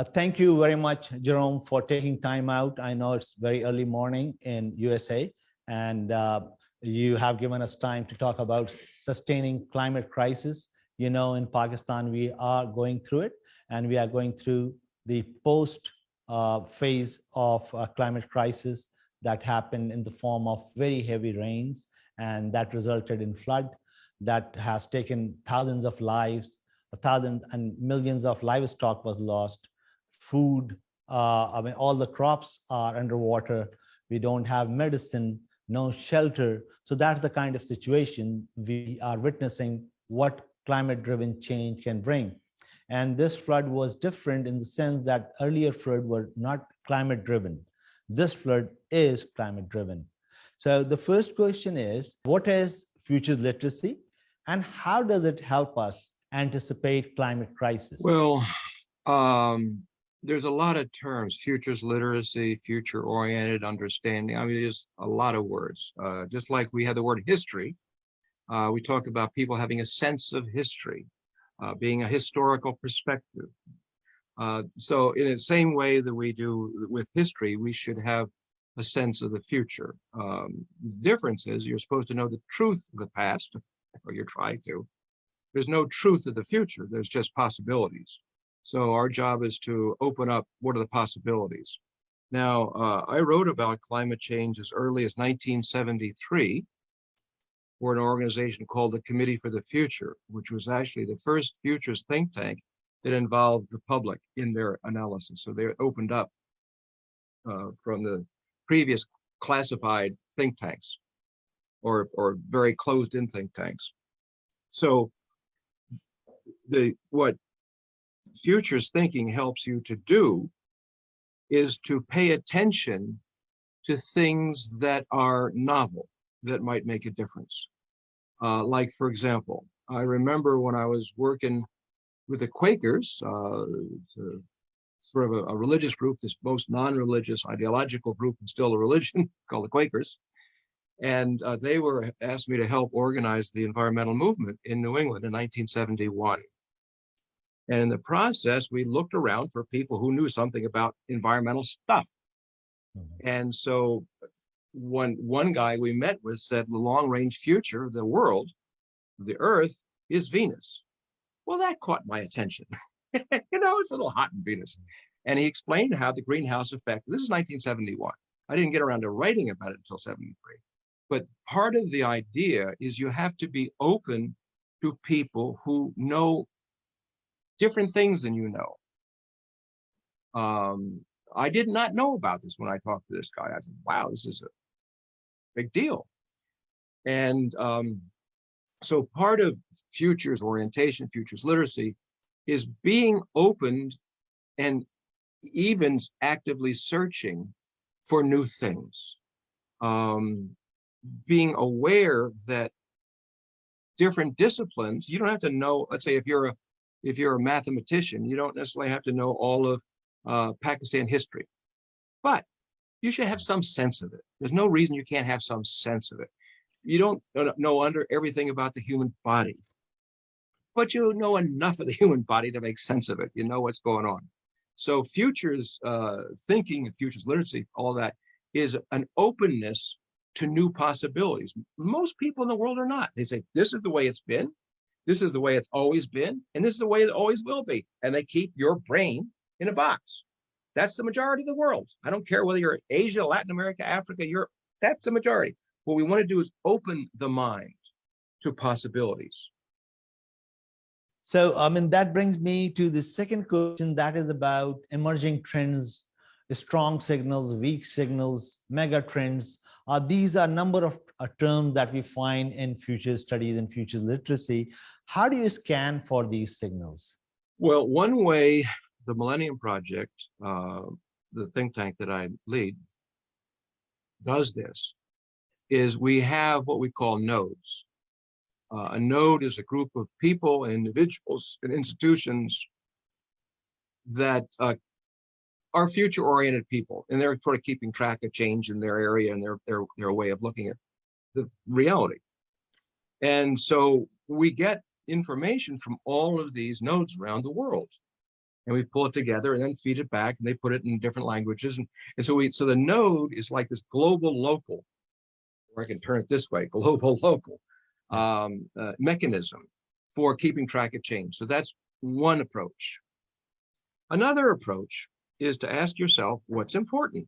Thank you very much, Jerome, for taking time out. I know it's very early morning in USA, and you have given us time to talk about sustaining climate crisis. You know, in Pakistan, we are going through it, and we are going through the post phase of climate crisis that happened in the form of very heavy rains, and that resulted in flood that has taken thousands of lives, thousands and millions of livestock was lost, food, I mean, all the crops are underwater. We don't have medicine, no shelter. So that's the kind of situation we are witnessing what climate-driven change can bring. And this flood was different in the sense that earlier flood were not climate-driven. This flood is climate-driven. So the first question is, what is futures literacy and how does it help us anticipate climate crisis? Well, there's a lot of terms: futures literacy, future-oriented understanding. I mean, there's a lot of words. Just like we have the word history, we talk about people having a sense of history, being a historical perspective. So in the same way that we do with history, we should have a sense of the future. The difference is you're supposed to know the truth of the past, or you're trying to. There's no truth of the future. There's just possibilities. So our job is to open up what are the possibilities. Now, I wrote about climate change as early as 1973 for an organization called the Committee for the Future, which was actually the first futures think tank that involved the public in their analysis. So they opened up from the previous classified think tanks or very closed-in think tanks. So what futures thinking helps you to do is to pay attention to things that are novel, that might make a difference. Like, for example, I remember when I was working with the Quakers, sort of a religious group, this most non-religious ideological group and still a religion called the Quakers. And they asked me to help organize the environmental movement in New England in 1971. And in the process, we looked around for people who knew something about environmental stuff. Mm-hmm. And so one guy we met with said the long-range future of the world, the Earth, is Venus. Well, that caught my attention. You know, it's a little hot in Venus. And he explained how the greenhouse effect, this is 1971. I didn't get around to writing about it until 73. But part of the idea is you have to be open to people who know different things than you know. I did not know about this when I talked to this guy. I said, wow, this is a big deal. And so part of futures orientation, futures literacy, is being opened and even actively searching for new things. Being aware that different disciplines, you don't have to know, let's say if you're a mathematician, you don't necessarily have to know all of Pakistan history, but you should have some sense of it. There's no reason you can't have some sense of it. You don't know everything about the human body, but you know enough of the human body to make sense of it. You know what's going on. So futures thinking and futures literacy, all that is an openness to new possibilities. Most people in the world are not. They say, this is the way it's been. This is the way it's always been, and this is the way it always will be. And they keep your brain in a box. That's the majority of the world. I don't care whether you're Asia, Latin America, Africa, Europe, that's the majority. What we want to do is open the mind to possibilities. So, I mean, that brings me to the second question, that is about emerging trends, strong signals, weak signals, mega trends. These are a number of terms that we find in future studies and future literacy. How do you scan for these signals? Well, one way the Millennium Project, the think tank that I lead, does this is we have what we call nodes. A node is a group of people, individuals, and institutions that are future-oriented people, and they're sort of keeping track of change in their area and their way of looking at the reality. And so we get information from all of these nodes around the world. and we pull it together and then feed it back, and they put it in different languages. And so the node is like this global local, or I can turn it this way, global local mechanism for keeping track of change. So that's one approach. Another approach is to ask yourself what's important.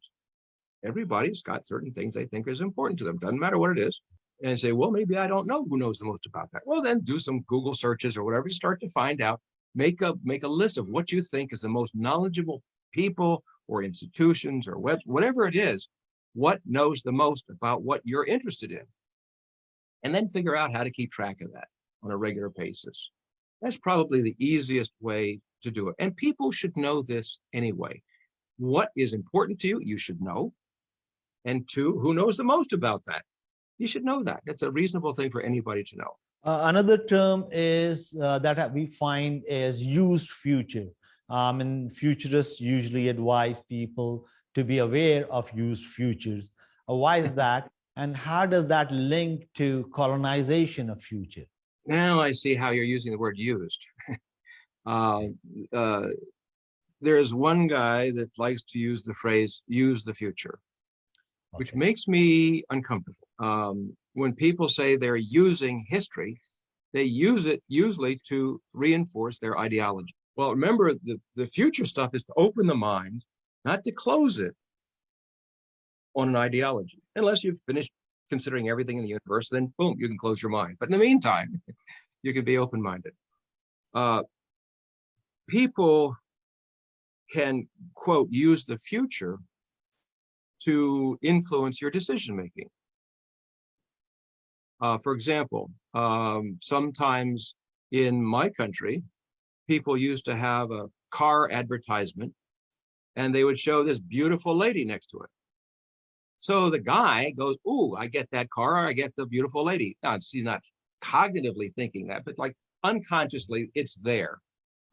Everybody's got certain things they think is important to them. Doesn't matter what it is. And say, well, maybe I don't know who knows the most about that. Well, then do some Google searches or whatever. You start to find out, make a list of what you think is the most knowledgeable people or institutions or whatever it is, what knows the most about what you're interested in. And then figure out how to keep track of that on a regular basis. That's probably the easiest way to do it. And people should know this anyway. What is important to you, you should know. And two, who knows the most about that? You should know that. It's a reasonable thing for anybody to know. Another term is that we find is used future. And futurists usually advise people to be aware of used futures. Why is that? And how does that link to colonization of future? Now I see how you're using the word used. There's one guy that likes to use the phrase, use the future, which makes me uncomfortable. When people say they're using history, they use it usually to reinforce their ideology. Well, remember, the future stuff is to open the mind, not to close it on an ideology. Unless you've finished considering everything in the universe, then boom, you can close your mind. But in the meantime, you can be open-minded. People can, quote, use the future to influence your decision-making. For example, sometimes in my country, people used to have a car advertisement and they would show this beautiful lady next to it. So the guy goes, ooh, I get that car, I get the beautiful lady. Now, he's not cognitively thinking that, but like unconsciously, it's there.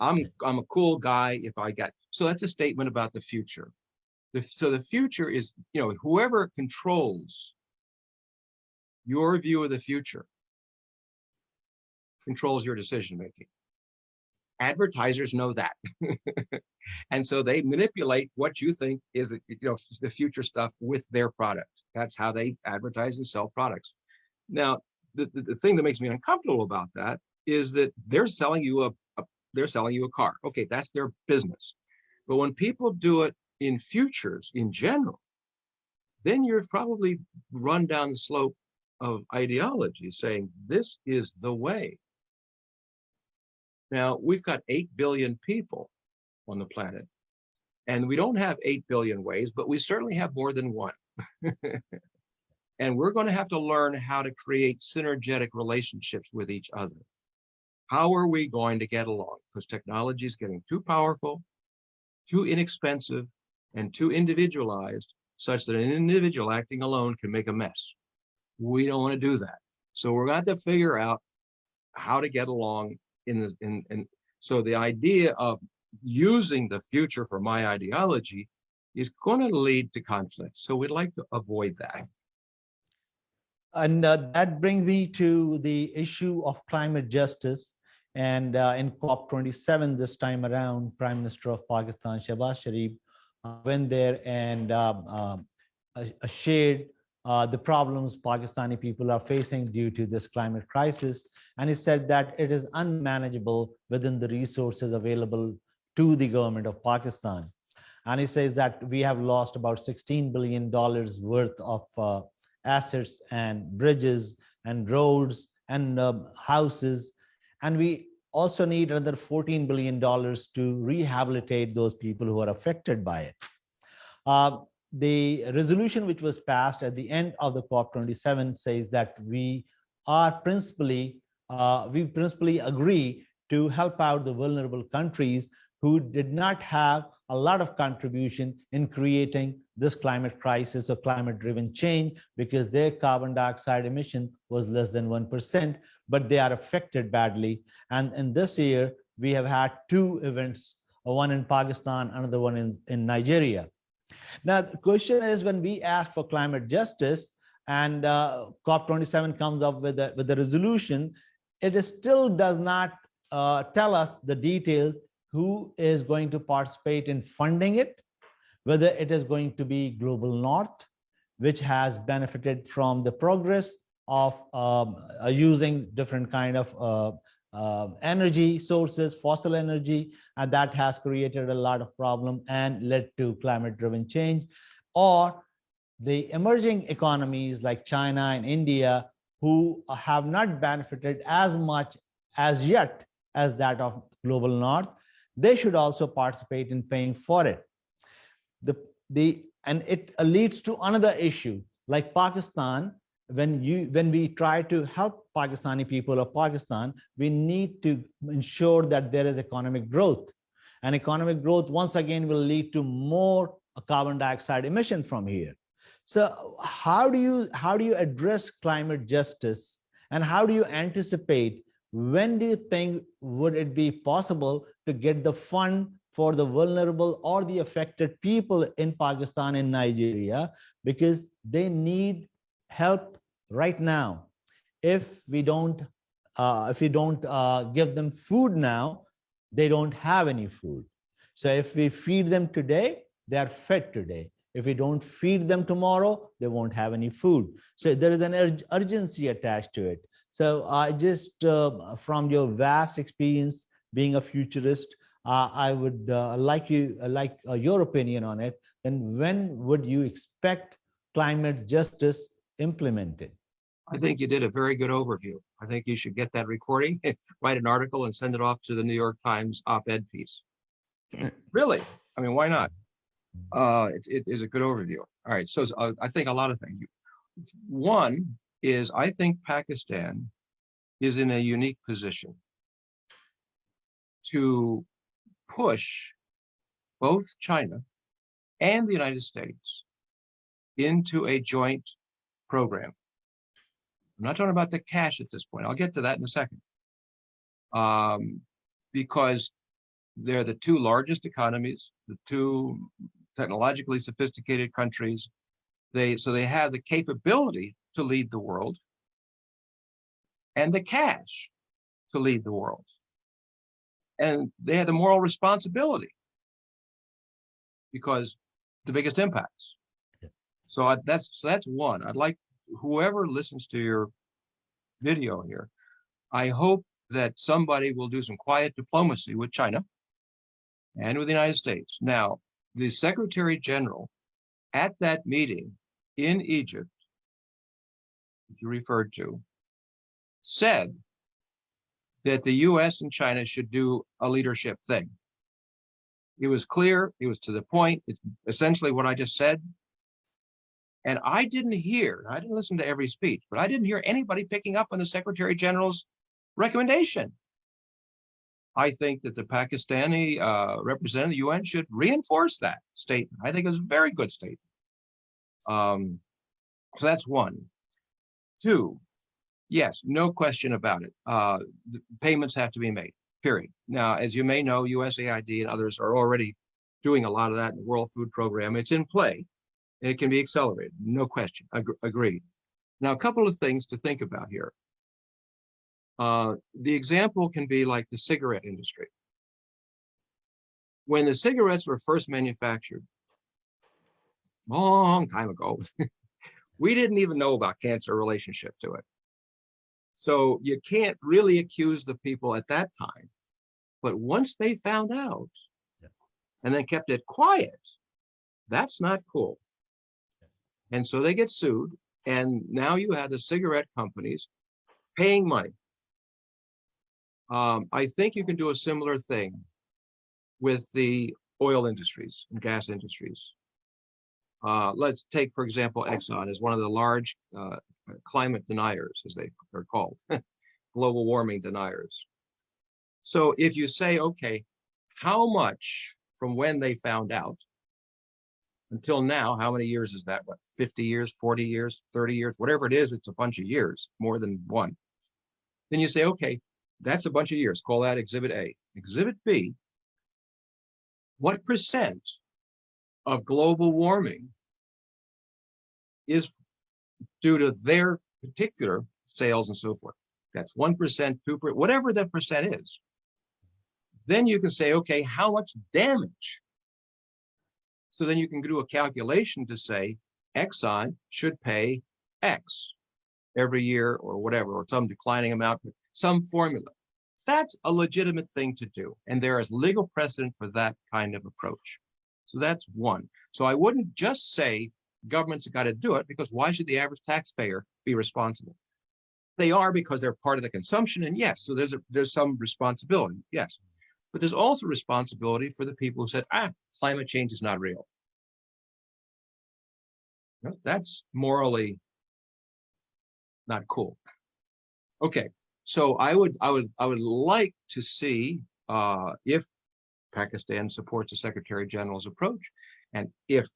I'm a cool guy if I get. So that's a statement about the future. So the future is, whoever controls your view of the future controls your decision making. Advertisers know that. And so they manipulate what you think is, the future stuff with their product. That's how they advertise and sell products. Now, the thing that makes me uncomfortable about that is that they're selling you a car. Okay, that's their business. But when people do it in futures in general, then you're probably run down the slope of ideology saying this is the way. Now, we've got 8 billion people on the planet, and we don't have 8 billion ways, but we certainly have more than one. And we're going to have to learn how to create synergetic relationships with each other. How are we going to get along? Because technology is getting too powerful, too inexpensive, and too individualized, such that an individual acting alone can make a mess. We don't want to do that. So we're going to have to figure out how to get along so the idea of using the future for my ideology is going to lead to conflict. So we'd like to avoid that. And that brings me to the issue of climate justice. And in COP27 this time around, Prime Minister of Pakistan, Shehbaz Sharif, went there and shared the problems Pakistani people are facing due to this climate crisis. And he said that it is unmanageable within the resources available to the government of Pakistan. And he says that we have lost about $16 billion worth of assets and bridges and roads and houses. And we also need another $14 billion to rehabilitate those people who are affected by it. The resolution which was passed at the end of the COP27 says that we principally agree to help out the vulnerable countries who did not have a lot of contribution in creating this climate crisis or climate-driven change, because their carbon dioxide emission was less than 1%, but they are affected badly. And in this year, we have had 2 events, one in Pakistan, another one in Nigeria. Now, the question is, when we ask for climate justice and COP27 comes up with a resolution, it still does not tell us the details who is going to participate in funding it, whether it is going to be global north, which has benefited from the progress of using different kind of energy sources, fossil energy, and that has created a lot of problem and led to climate driven change, or the emerging economies like China and India, who have not benefited as much as yet as that of global north, they should also participate in paying for it. And it leads to another issue like Pakistan. When we try to help Pakistani people or Pakistan, we need to ensure that there is economic growth, and economic growth once again will lead to more carbon dioxide emission from here. So how do you address climate justice, and how do you anticipate, when do you think would it be possible to get the fund for the vulnerable or the affected people in Pakistan and Nigeria, because they need help right now? If we don't give them food now, they don't have any food. So if we feed them today, they are fed today. If we don't feed them tomorrow, they won't have any food. So there is an urgency attached to it. So I just, from your vast experience being a futurist, I would like your opinion on it. And when would you expect climate justice implemented? I think you did a very good overview. I think you should get that recording, write an article, and send it off to the New York Times op-ed piece. Really? I mean, why not? It is a good overview. All right. So I think a lot of things. One is, I think Pakistan is in a unique position to push both China and the United States into a joint program. I'm not talking about the cash at this point. I'll get to that in a second. Because they're the two largest economies, the two technologically sophisticated countries. So they have the capability to lead the world and the cash to lead the world. And they have the moral responsibility because the biggest impacts. Yeah. So that's one. I'd like whoever listens to your video here, I hope that somebody will do some quiet diplomacy with China and with the United States. Now, the Secretary General at that meeting in Egypt, which you referred to, said that the US and China should do a leadership thing. It was clear, it was to the point, it's essentially what I just said. And I didn't listen to every speech, but I didn't hear anybody picking up on the Secretary General's recommendation. I think that the Pakistani representative of the UN should reinforce that statement. I think it's a very good statement. So that's one. Two, yes, no question about it. The payments have to be made, period. Now, as you may know, USAID and others are already doing a lot of that in the World Food Program. It's in play, and it can be accelerated, no question, agreed. Now, a couple of things to think about here. The example can be like the cigarette industry. When the cigarettes were first manufactured, long time ago, we didn't even know about cancer relationship to it. So you can't really accuse the people at that time. But once they found out and then kept it quiet, that's not cool. And so they get sued. And now you have the cigarette companies paying money. I think you can do a similar thing with the oil industries and gas industries. Let's take, for example, Exxon as one of the large climate deniers, as they are called, global warming deniers. So if you say, okay, how much from when they found out until now, how many years is that? What, 50 years, 40 years, 30 years, whatever it is, it's a bunch of years, more than one. Then you say, okay, that's a bunch of years. Call that Exhibit A. Exhibit B, what percent of global warming is due to their particular sales and so forth? That's 1%, 2%, whatever that percent is. Then you can say, okay, how much damage? So then you can do a calculation to say Exxon should pay X every year or whatever, or some declining amount, some formula. That's a legitimate thing to do. And there is legal precedent for that kind of approach. So that's one. So I wouldn't just say governments have got to do it, because why should the average taxpayer be responsible? They are, because they're part of the consumption. And yes, so there's some responsibility. Yes. But there's also responsibility for the people who said, climate change is not real. That's morally not cool. Okay, so I would like to see if Pakistan supports the Secretary General's approach, and if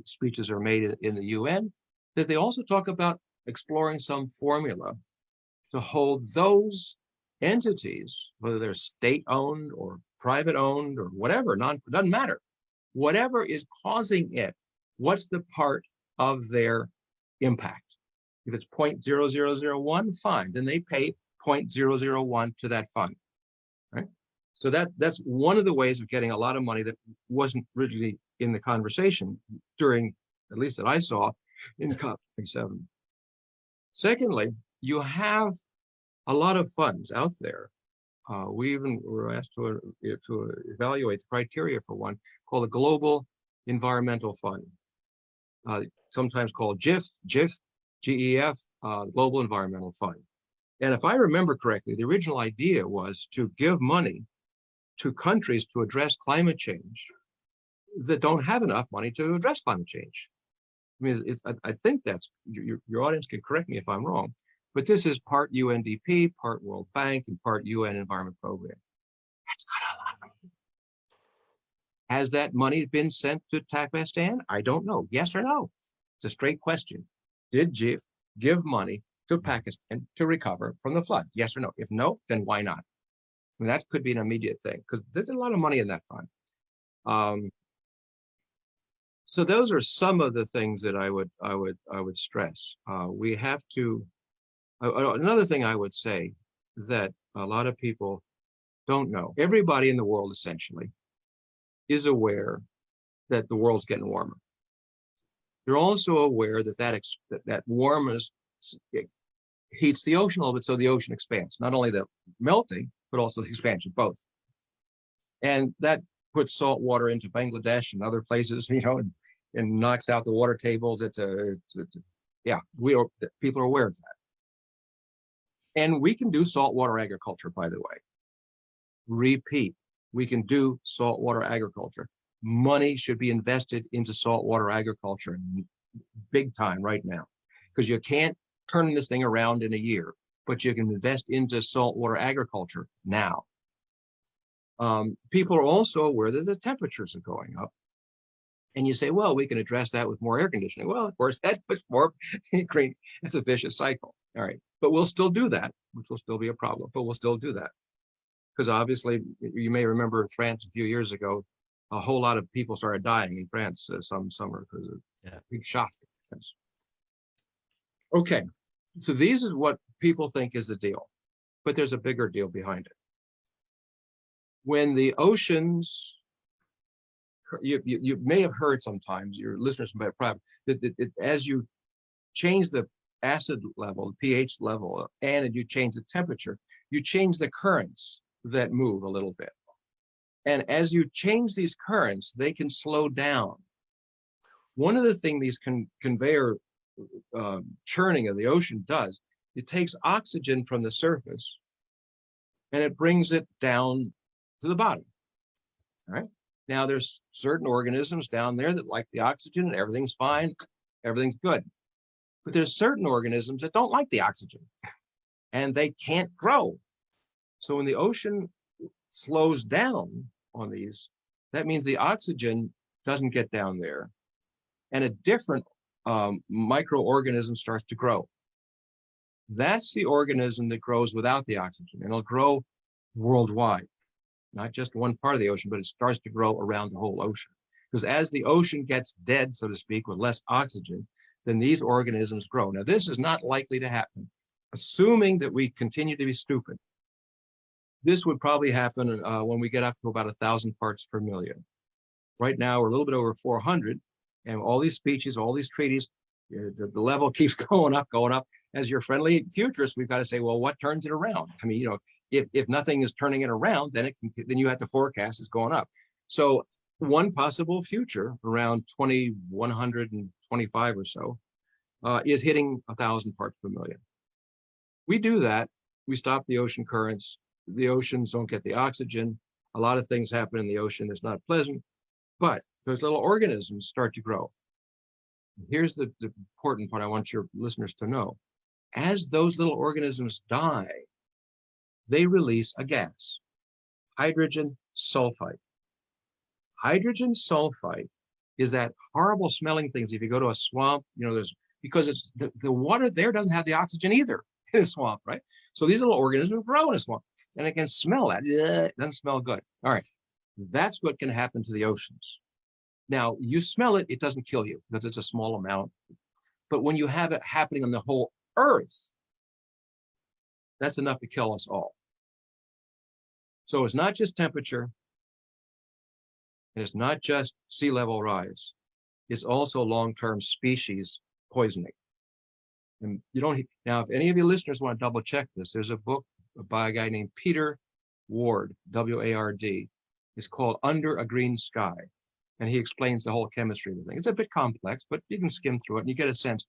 speeches are made in the UN, that they also talk about exploring some formula to hold those entities, whether they're state-owned or private-owned or whatever, doesn't matter. Whatever is causing it, what's the part of their impact? If it's 0.0001, fine, then they pay 0.001 to that fund, right? So that's one of the ways of getting a lot of money that wasn't originally in the conversation during, at least that I saw, in COP27. Secondly, you have a lot of funds out there. We even were asked to evaluate the criteria for one called the Global Environmental Fund, sometimes called GEF, GEF, Global Environmental Fund. And if I remember correctly, the original idea was to give money to countries to address climate change that don't have enough money to address climate change. I mean, I think that's, your audience can correct me if I'm wrong, but this is part UNDP, part World Bank, and part UN Environment Program. That's got a lot of money. Has that money been sent to Pakistan? I don't know. Yes or no? It's a straight question. Did GIF give money to Pakistan to recover from the flood? Yes or no? If no, then why not? I mean, that could be an immediate thing, because there's a lot of money in that fund. So those are some of the things that I would stress. We have to. Another thing I would say that a lot of people don't know. Everybody in the world essentially is aware that the world's getting warmer. They're also aware that that warmness heats the ocean a little bit, so the ocean expands. Not only the melting, but also the expansion, both. And that puts salt water into Bangladesh and other places, and knocks out the water tables. Yeah, people are aware of that. And we can do saltwater agriculture, by the way. Repeat, we can do saltwater agriculture. Money should be invested into saltwater agriculture big time right now, because you can't turn this thing around in a year, but you can invest into saltwater agriculture now. People are also aware that the temperatures are going up. And you say, well, we can address that with more air conditioning. Well, of course, that puts more green. It's a vicious cycle. All right. But we'll still do that, which will still be a problem, but we'll still do that. Because obviously, you may remember in France a few years ago, a whole lot of people started dying in France some summer because of big shock. Okay. So these is what people think is the deal, but there's a bigger deal behind it. When the oceans, you may have heard sometimes, your listeners might probably, that as you change the acid level, the pH level, and you change the temperature, you change the currents that move a little bit. And as you change these currents, they can slow down. One of the things these conveyor churning of the ocean does, it takes oxygen from the surface and it brings it down to the bottom. All right. Now there's certain organisms down there that like the oxygen and everything's fine, everything's good. But there's certain organisms that don't like the oxygen and they can't grow. So when the ocean slows down on these, that means the oxygen doesn't get down there and a different microorganism starts to grow. That's the organism that grows without the oxygen, and it'll grow worldwide, not just one part of the ocean, but it starts to grow around the whole ocean. Because as the ocean gets dead, so to speak, with less oxygen, then these organisms grow. Now, this is not likely to happen, assuming that we continue to be stupid. This would probably happen when we get up to about 1,000 parts per million. Right now, we're a little bit over 400, and all these speeches, all these treaties, the level keeps going up, going up. As your friendly futurist, we've got to say, well, what turns it around? I mean, if nothing is turning it around, then then you have to forecast it's going up. So one possible future around 2125 or so is hitting 1,000 parts per million. We do that, we stop the ocean currents. The oceans don't get the oxygen. A lot of things happen in the ocean that's not pleasant, but those little organisms start to grow. Here's the important part I want your listeners to know. As those little organisms die, they release a gas, hydrogen sulfide. Hydrogen sulfide is that horrible smelling things. If you go to a swamp, because it's the water there doesn't have the oxygen either in a swamp, right? So these little organisms grow in a swamp, and it can smell that. It doesn't smell good. All right, that's what can happen to the oceans. Now, you smell it, it doesn't kill you because it's a small amount. But when you have it happening on the whole Earth, that's enough to kill us all. So it's not just temperature, and it's not just sea level rise. It's also long-term species poisoning. And you don't, now, if any of your listeners want to double check this, there's a book by a guy named Peter Ward, W-A-R-D. It's called Under a Green Sky. And he explains the whole chemistry of the thing. It's a bit complex, but you can skim through it and you get a sense,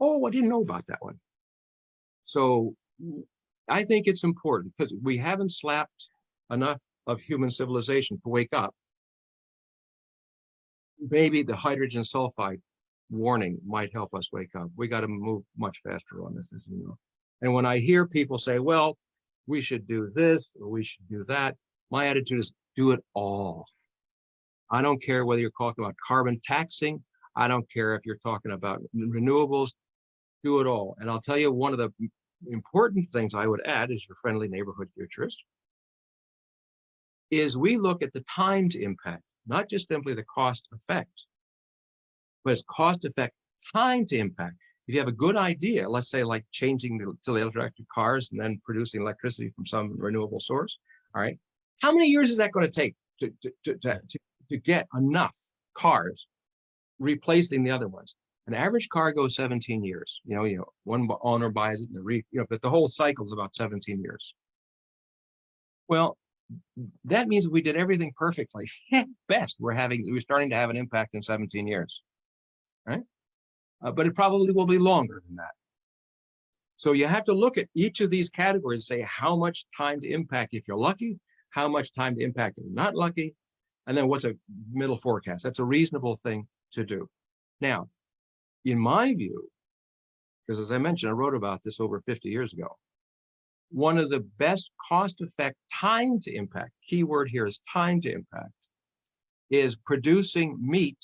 oh, I didn't know about that one. So I think it's important because we haven't slapped enough of human civilization to wake up. Maybe the hydrogen sulfide warning might help us wake up. We got to move much faster on this, as you know. And when I hear people say, well, we should do this or we should do that, my attitude is do it all. I don't care whether you're talking about carbon taxing. I don't care if you're talking about renewables. Do it all. And I'll tell you, one of the important things I would add as your friendly neighborhood futurist is we look at the timed impact, not just simply the cost effect, but it's cost effect, time to impact. If you have a good idea, let's say like changing to electric cars and then producing electricity from some renewable source, all right, how many years is that going to take to get enough cars replacing the other ones? An average car goes 17 years. One owner buys it, and but the whole cycle is about 17 years. Well, that means we did everything perfectly. At best, we're starting to have an impact in 17 years, right? But it probably will be longer than that. So you have to look at each of these categories and say how much time to impact if you're lucky, how much time to impact if you're not lucky, and then what's a middle forecast. That's a reasonable thing to do. Now, in my view, because as I mentioned, I wrote about this over 50 years ago, one of the best cost-effective time to impact, key word here is time to impact, is producing meat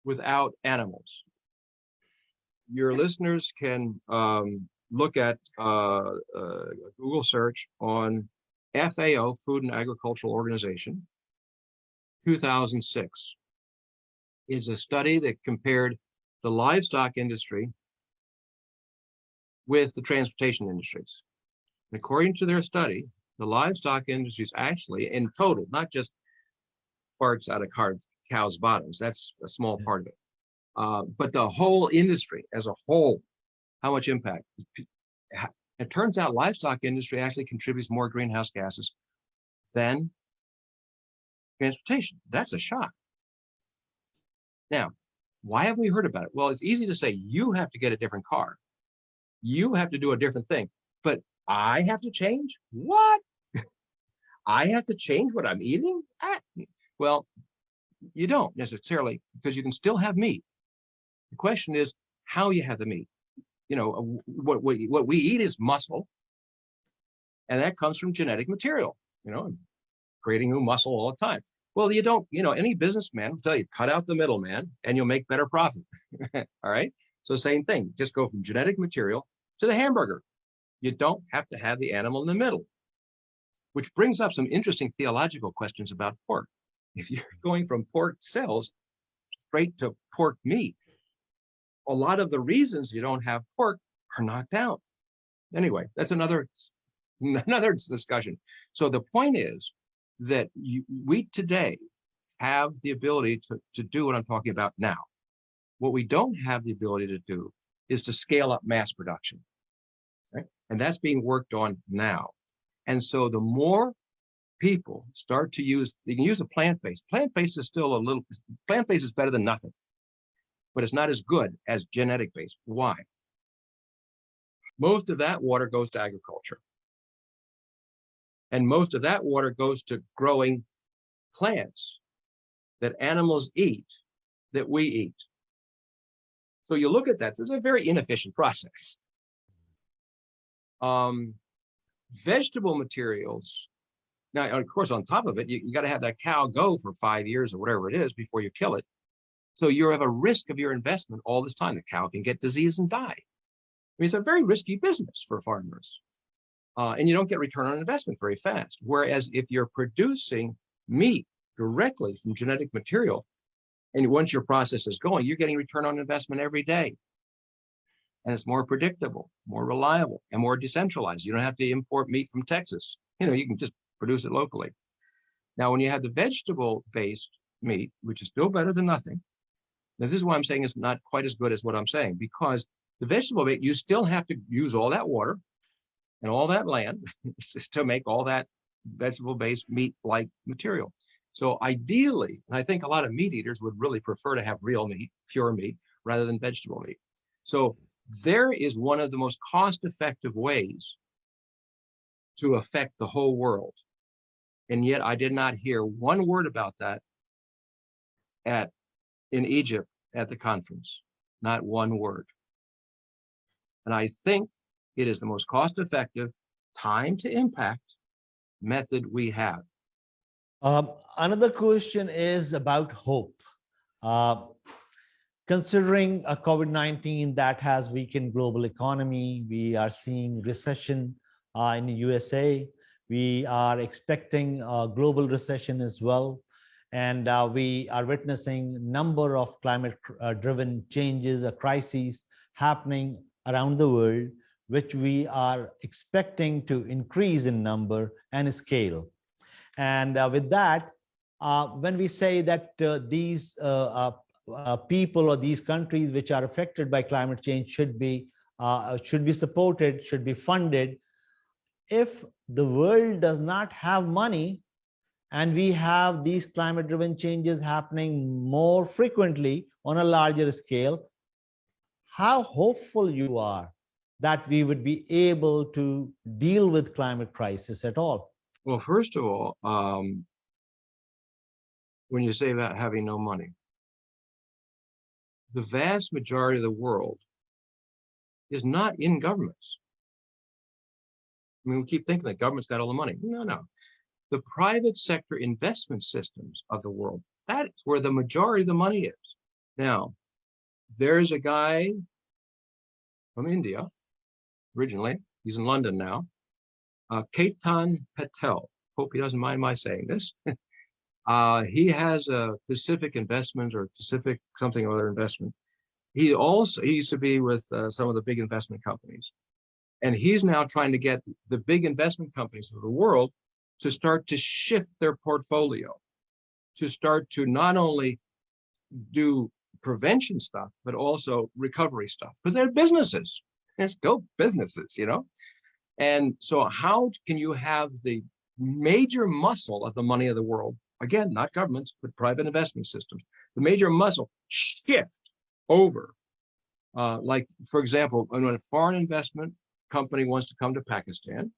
without animals. Your listeners can look at a Google search on FAO, Food and Agricultural Organization, 2006. Is a study that compared the livestock industry with the transportation industries. And according to their study, the livestock industry is actually in total, not just parts out of cows' bottoms, that's a small part of it, but the whole industry as a whole, how much impact? It turns out livestock industry actually contributes more greenhouse gases than transportation. That's a shock. Now, why have we heard about it? Well, it's easy to say you have to get a different car. You have to do a different thing, but I have to change? What? I have to change what I'm eating? Well, you don't necessarily, because you can still have meat. The question is how you have the meat. What we eat is muscle, and that comes from genetic material, creating new muscle all the time. Well, you don't, any businessman will tell you, cut out the middleman and you'll make better profit. All right. So same thing, just go from genetic material to the hamburger. You don't have to have the animal in the middle, which brings up some interesting theological questions about pork. If you're going from pork cells straight to pork meat, a lot of the reasons you don't have pork are knocked out. Anyway, that's another Another discussion. So the point is that we today have the ability to do what I'm talking about now. What we don't have the ability to do is to scale up mass production, right? And that's being worked on now. And so the more people start to use, you can use a plant-based. Plant-based is still plant-based is better than nothing, but it's not as good as genetic-based. Why? Most of that water goes to agriculture. And most of that water goes to growing plants that animals eat, that we eat. So you look at that, it's a very inefficient process. Vegetable materials, now, of course, on top of it, you got to have that cow go for 5 years or whatever it is before you kill it. So you have a risk of your investment all this time. The cow can get disease and die. I mean, it's a very risky business for farmers. And you don't get return on investment very fast. Whereas if you're producing meat directly from genetic material, and once your process is going, you're getting return on investment every day. And it's more predictable, more reliable, and more decentralized. You don't have to import meat from Texas. You can just produce it locally. Now, when you have the vegetable-based meat, which is still better than nothing, now this is why I'm saying it's not quite as good as what I'm saying, because the vegetable meat, you still have to use all that water and all that land to make all that vegetable-based meat-like material. So ideally, and I think a lot of meat eaters would really prefer to have real meat, pure meat, rather than vegetable meat. So there is one of the most cost-effective ways to affect the whole world. And yet I did not hear one word about that in Egypt at the conference, not one word. And I think it is the most cost-effective, time to impact method we have. Another question is about hope. Considering a COVID-19 that has weakened global economy, we are seeing recession in the USA. We are expecting a global recession as well. And we are witnessing a number of climate-driven changes, crises happening around the world, which we are expecting to increase in number and scale. And with that, when we say that these people or these countries which are affected by climate change should be supported, should be funded, if the world does not have money and we have these climate-driven changes happening more frequently on a larger scale, how hopeful you are that we would be able to deal with climate crisis at all? Well, first of all, when you say about having no money, the vast majority of the world is not in governments. I mean, we keep thinking that government's got all the money. No. The private sector investment systems of the world, that is where the majority of the money is. Now, there's a guy from India, originally, he's in London now, Ketan Patel, hope he doesn't mind my saying this. He has a Pacific Investments or Pacific something or other investment. He used to be with some of the big investment companies. And he's now trying to get the big investment companies of the world to start to shift their portfolio, to start to not only do prevention stuff, but also recovery stuff, because they're businesses. They're still businesses, And so how can you have the major muscle of the money of the world, again, not governments, but private investment systems, the major muscle shift over? Like, for example, when a foreign investment company wants to come to Pakistan,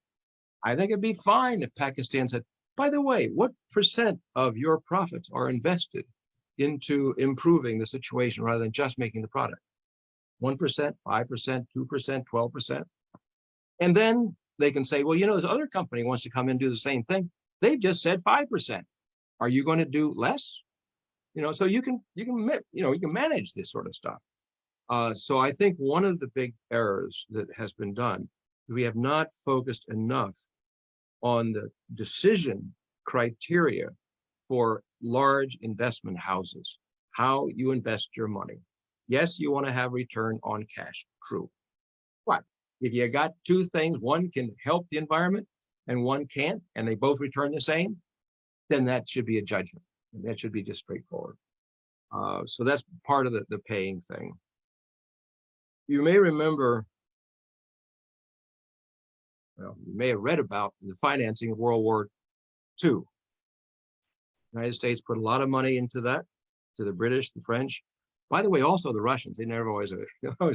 I think it'd be fine if Pakistan said, by the way, what percent of your profits are invested into improving the situation rather than just making the product? 1%, 5%, 2%, 12%. And then they can say, well, this other company wants to come in and do the same thing. They've just said 5%. Are you going to do less? So you can manage this sort of stuff. So I think one of the big errors that has been done, we have not focused enough on the decision criteria for large investment houses, how you invest your money. Yes, you want to have return on cash, true. But If you got two things, one can help the environment and one can't, and they both return the same, then that should be a judgment. That should be just straightforward. So that's part of the paying thing. You may remember, well, you may have read about the financing of World War II. The United States put a lot of money into that, to the British, the French. By the way, also the Russians, they never always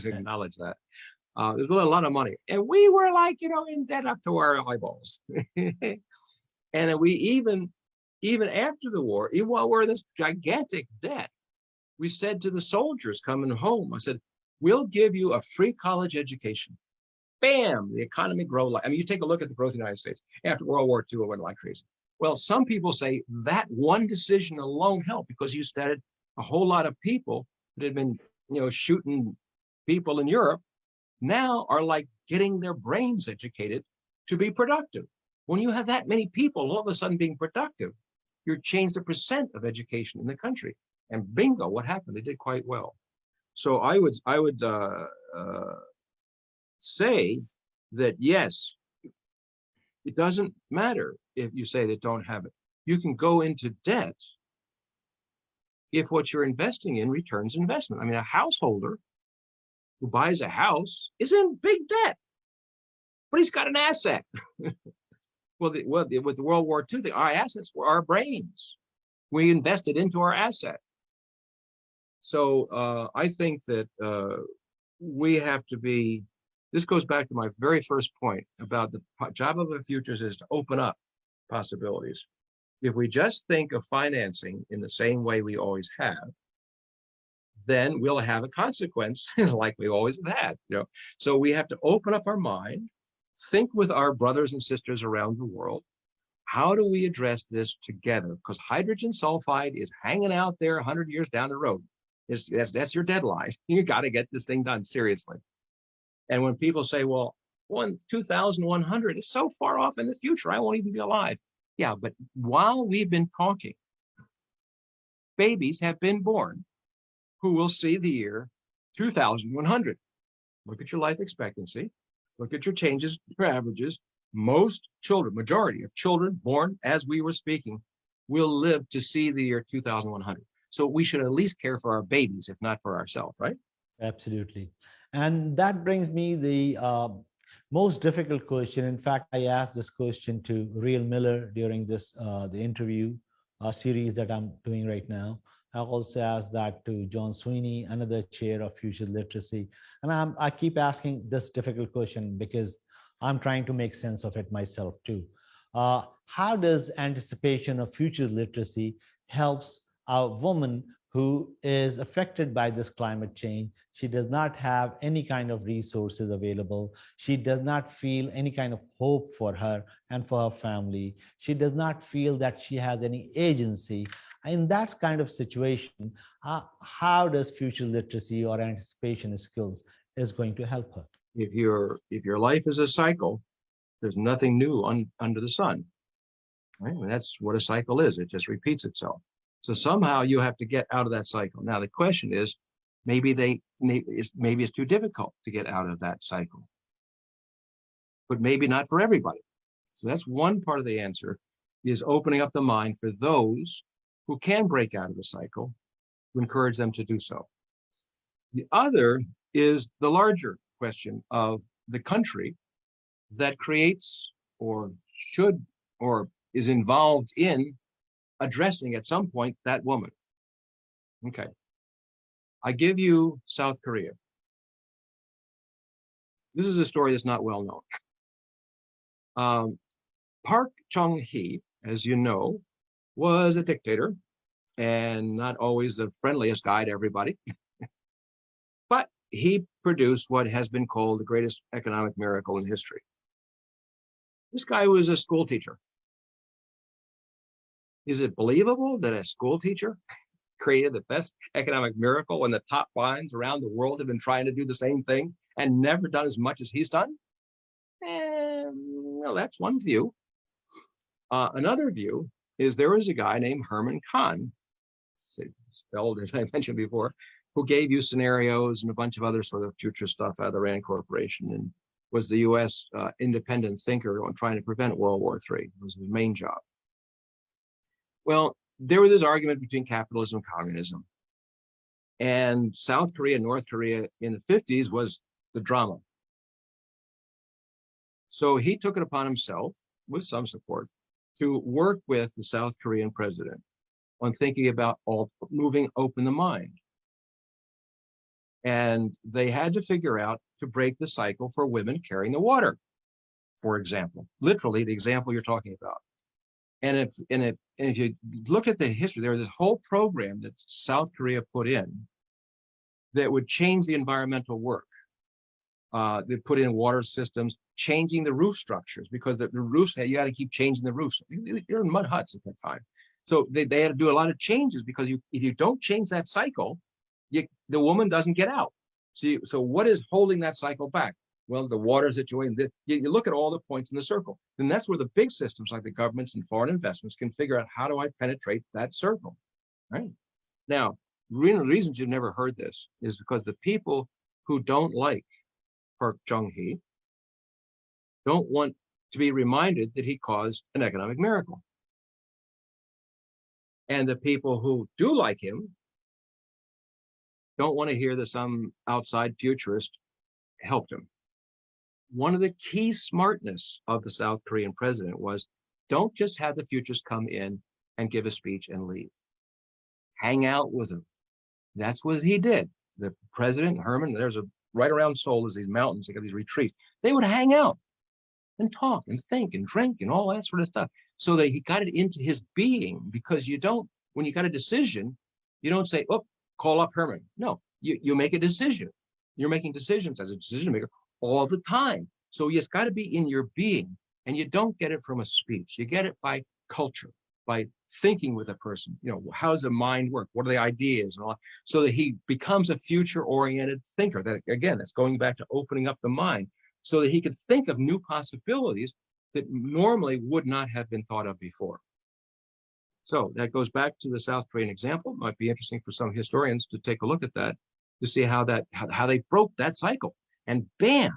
acknowledge that. There's really a lot of money. And we were like, in debt up to our eyeballs. And then we even after the war, even while we're in this gigantic debt, we said to the soldiers coming home, I said, we'll give you a free college education. Bam, the economy grow you take a look at the growth of the United States. After World War II, it went like crazy. Well, some people say that one decision alone helped because you started a whole lot of people that had been, shooting people in Europe now are like getting their brains educated to be productive. When you have that many people all of a sudden being productive, you change the percent of education in the country. And bingo, what happened? They did quite well. So I would say that yes, it doesn't matter if you say they don't have it. You can go into debt if what you're investing in returns investment. I mean, a householder who buys a house is in big debt, but he's got an asset. With the World War II, our assets were our brains. We invested into our asset. So I think that we have to be, this goes back to my very first point about the job of the futures is to open up possibilities. If we just think of financing in the same way we always have, then we'll have a consequence like we always have had. So we have to open up our mind, think with our brothers and sisters around the world. How do we address this together? Because hydrogen sulfide is hanging out there 100 years down the road. That's your deadline. You got to get this thing done seriously. And when people say, well, 2100 is so far off in the future, I won't even be alive. Yeah, but while we've been talking, babies have been born who will see the year 2100. Look at your life expectancy. Look at your changes, your averages. Most children, majority of children born as we were speaking, will live to see the year 2100. So we should at least care for our babies, if not for ourselves, right? Absolutely. And that brings me the most difficult question. In fact, I asked this question to Real Miller during this the interview series that I'm doing right now. I also asked that to John Sweeney, another chair of future literacy. And I keep asking this difficult question because I'm trying to make sense of it myself too. How does anticipation of future literacy helps a woman who is affected by this climate change? She does not have any kind of resources available. She does not feel any kind of hope for her and for her family. She does not feel that she has any agency. In that kind of situation, how does future literacy or anticipation skills is going to help her? If your life is a cycle, there's nothing new under the sun. Right? And that's what a cycle is. It just repeats itself. So somehow you have to get out of that cycle. Now the question is, maybe it's too difficult to get out of that cycle, but maybe not for everybody. So that's one part of the answer, is opening up the mind for those who can break out of the cycle, to encourage them to do so. The other is the larger question of the country that creates or should or is involved in addressing at some point that woman. Okay. I give you South Korea. This is a story that's not well known. Park Chung-hee, as you know, was a dictator and not always the friendliest guy to everybody. But he produced what has been called the greatest economic miracle in history. This guy was a school teacher. Is it believable that a school teacher created the best economic miracle when the top minds around the world have been trying to do the same thing and never done as much as he's done? Well, that's one view. Another view is there was a guy named Herman Kahn, spelled as I mentioned before, who gave you scenarios and a bunch of other sort of future stuff out of the Rand Corporation. And was the U.S. Independent thinker on trying to prevent World War III. It was his main job. Well, there was this argument between capitalism and communism. And South Korea and North Korea in the 50s was the drama. So he took it upon himself, with some support, to work with the South Korean president on thinking about moving open the mind. And they had to figure out to break the cycle for women carrying the water, for example, literally the example you're talking about. And if you look at the history, there was this whole program that South Korea put in that would change the environmental work. They put in water systems, changing the roof structures, because the roofs, you got to keep changing the roofs. You're in mud huts at that time. So they had to do a lot of changes, because if you don't change that cycle, the woman doesn't get out. So what is holding that cycle back? Well, the water situation. You look at all the points in the circle. And that's where the big systems like the governments and foreign investments can figure out, how do I penetrate that circle, right? Now, the reasons you've never heard this is because the people who don't like Park Chung-hee don't want to be reminded that he caused an economic miracle. And the people who do like him don't want to hear that some outside futurist helped him. One of the key smartness of the South Korean president was, don't just have the futurists come in and give a speech and leave. Hang out with them. That's what he did. The president, Herman, right around Seoul is these mountains, they got these retreats. They would hang out and talk and think and drink and all that sort of stuff, so that he got it into his being. Because when you got a decision, you don't say, oh, call up Herman. No, you make a decision. You're making decisions as a decision maker all the time. So it's got to be in your being. And you don't get it from a speech. You get it by culture, by thinking with a person. How does the mind work? What are the ideas and all that? So that he becomes a future-oriented thinker. That, again, that's going back to opening up the mind, so that he could think of new possibilities that normally would not have been thought of before. So that goes back to the South Korean example. It might be interesting for some historians to take a look at that, to see how they broke that cycle. And bam,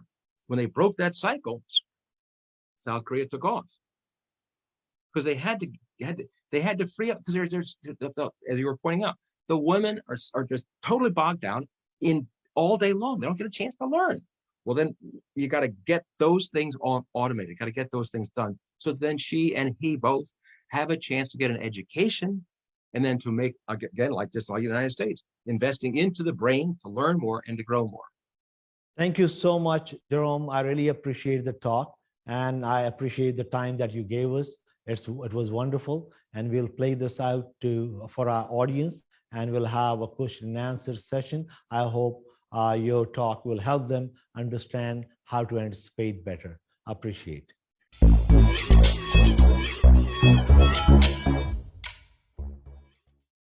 when they broke that cycle, South Korea took off, because they had to free up. Because there's as you were pointing out, the women are just totally bogged down in all day long. They don't get a chance to learn. Well, then you got to get those things automated. Got to get those things done. So then she and he both have a chance to get an education, and then to make, again, like the United States, investing into the brain to learn more and to grow more. Thank you so much, Jerome. I really appreciate the talk, and I appreciate the time that you gave us. It was wonderful, and we'll play this out for our audience, and we'll have a question and answer session. I hope your talk will help them understand how to anticipate better. Appreciate.